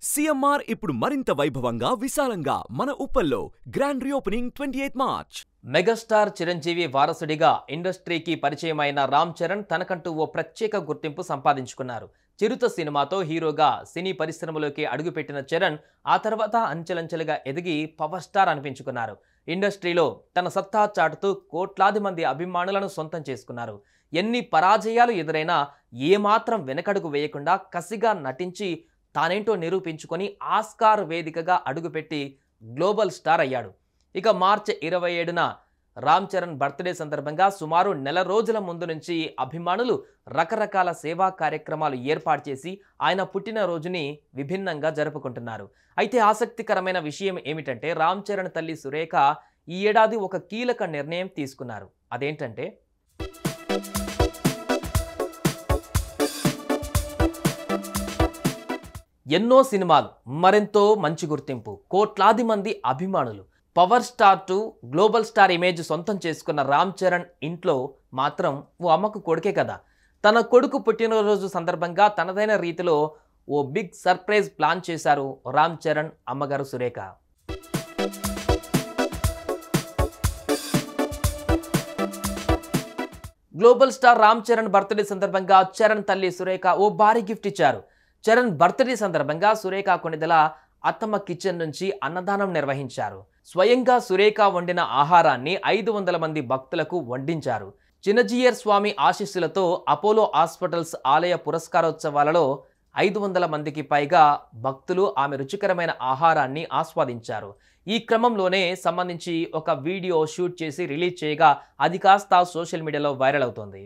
CMR ఇప్పుడు మరింత వైభవంగా విశాలంగా మన ఉప్పల్లో grand reopening 28 March. Megastar Chiranjeevi వారసుడిగా ఇండస్ట్రీకి పరిచయమైన రామ్ చరణ్ తనకంటూ ఓ ప్రత్యేక గుర్తింపు సంపాదించుకున్నారు. చిరుత సినిమాతో హీరోగా సినీ పరిశ్రమలోకి అడుగుపెట్టిన చరణ్ ఆ తర్వాత అంచెలంచెలుగా ఎదిగి పవర్ స్టార్ అనిపించుకున్నారు. ఇండస్ట్రీలో తన సత్తా చాటుతూ కోట్లాది మంది అభిమానులను సొంతం చేసుకున్నారు. ఎన్ని పరాజయాలు ఎదురైనా ఏమాత్రం వెనకడుగు వేయకుండా కసిగా నటించి తానేంటో నిరూపించుకొని ఆస్కార్ వేదికగా అడుగుపెట్టి గ్లోబల్ స్టార్ అయ్యాడు. ఇక మార్చి 27న రామ్ చరణ్ బర్త్డే సందర్భంగా సుమారు నెల రోజుల ముందు నుంచి అభిమానులు రకరకాల సేవా కార్యక్రమాలు ఏర్పాటు చేసి ఆయన పుట్టినరోజుని విభిన్నంగా జరుపుకుంటున్నారు. అయితే ఆసక్తికరమైన విషయం ఏమిటంటే రామ్ చరణ్ తల్లి సురేఖ ఈ ఏడాది ఒక కీలక నిర్ణయం తీసుకున్నారు. అదేంటంటే ఎన్నో సినిమాలు, మరెంతో మంచి గుర్తింపు, కోట్లాది మంది అభిమానులు, power star to global star image సొంతం చేసుకున్న రామ్ చరణ్ ఇంట్లో మాత్రం ఓ అమ్మకు కొడుకే కదా. తన కొడుకు పుట్టినరోజు సందర్భంగా తనదైన రీతిలో ఓ బిగ్ సర్ప్రైజ్ ప్లాన్ చేశారు రామ్ చరణ్ అమ్మగారు Surekha. Global star Ram Charan birthday సందర్భంగా చరణ్ తల్లి సురేఖ ఓ భారీ గిఫ్ట్ ఇచ్చారు. చరణ్ బర్త్డే సందర్భంగా సురేఖ కొణిదెల అత్తమ్మ కిచెన్ నుంచి అన్నదానం నిర్వహించారు. స్వయంగా సురేఖ వండిన ఆహారాన్ని 500 మంది భక్తులకు వడ్డించారు. చిన్నజీయర్ స్వామి ఆశీస్సులతో అపోలో హాస్పిటల్స్ ఆలయ పురస్కారోత్సవాలలో 500 మందికి పైగా భక్తులు ఆమె రుచికరమైన ఆహారాన్ని ఆస్వాదించారు. ఈ క్రమంలోనే సంబంధించి ఒక వీడియో షూట్ చేసి రిలీజ్ చేయగా అది కాస్త సోషల్ మీడియాలో వైరల్ అవుతోంది.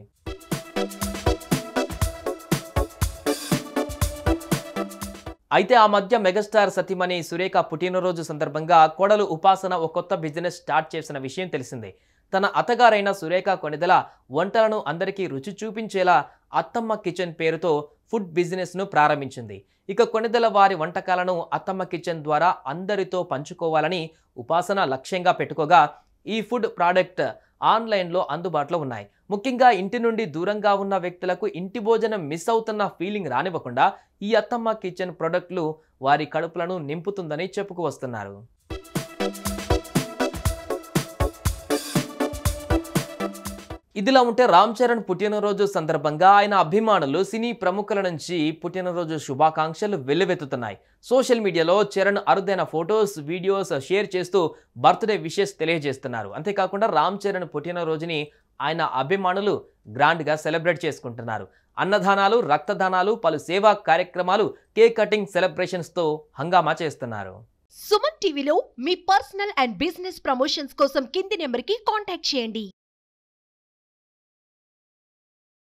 అయితే ఆ మధ్య మెగాస్టార్ సతీమణి సురేఖ పుట్టినరోజు సందర్భంగా కోడలు ఉపాసన ఒక కొత్త బిజినెస్ స్టార్ట్ చేసిన విషయం తెలిసిందే. తన అత్తగారైన సురేఖ కొణిదెల వంటలను అందరికీ రుచి చూపించేలా అత్తమ్మ కిచెన్ పేరుతో ఫుడ్ బిజినెస్ను ప్రారంభించింది. ఇక కొణిదెల వారి వంటకాలను అత్తమ్మ కిచెన్ ద్వారా అందరితో పంచుకోవాలని ఉపాసన లక్ష్యంగా పెట్టుకోగా ఈ ఫుడ్ ప్రోడక్ట్ ఆన్లైన్లో అందుబాటులో ఉన్నాయి. ముఖ్యంగా ఇంటి నుండి దూరంగా ఉన్న వ్యక్తులకు ఇంటి భోజనం మిస్ అవుతున్న ఫీలింగ్ రానివ్వకుండా ఈ అత్తమ్మ కిచెన్ ప్రొడక్ట్లు వారి కడుపులను నింపుతుందని చెప్పుకు వస్తున్నారు. ఇదిలా ఉంటే రామ్ చరణ్ పుట్టినరోజు సందర్భంగా ఆయన అభిమానులు సినీ ప్రముఖుల నుంచి పుట్టినరోజు శుభాకాంక్షలు వెల్లువెత్తుతున్నాయి. సోషల్ మీడియాలో చరణ్ అరుదైన ఫొటోస్, వీడియోస్ షేర్ చేస్తూ బర్త్డే విషెస్ తెలియజేస్తున్నారు. అంతేకాకుండా రామ్ చరణ్ పుట్టినరోజుని ఆయన అభిమానులు గ్రాండ్గా సెలబ్రేట్ చేసుకుంటున్నారు. అన్నదానాలు, రక్తదానాలు, పలు సేవా కార్యక్రమాలు, కేక్ కటింగ్ సెలబ్రేషన్స్తో హంగామా చేస్తున్నారు. సుమన్ టీవీలో మీ పర్సనల్ అండ్ బిజినెస్ ప్రమోషన్స్ కోసం కింది నెంబర్కి కాంటాక్ట్ చేయండి.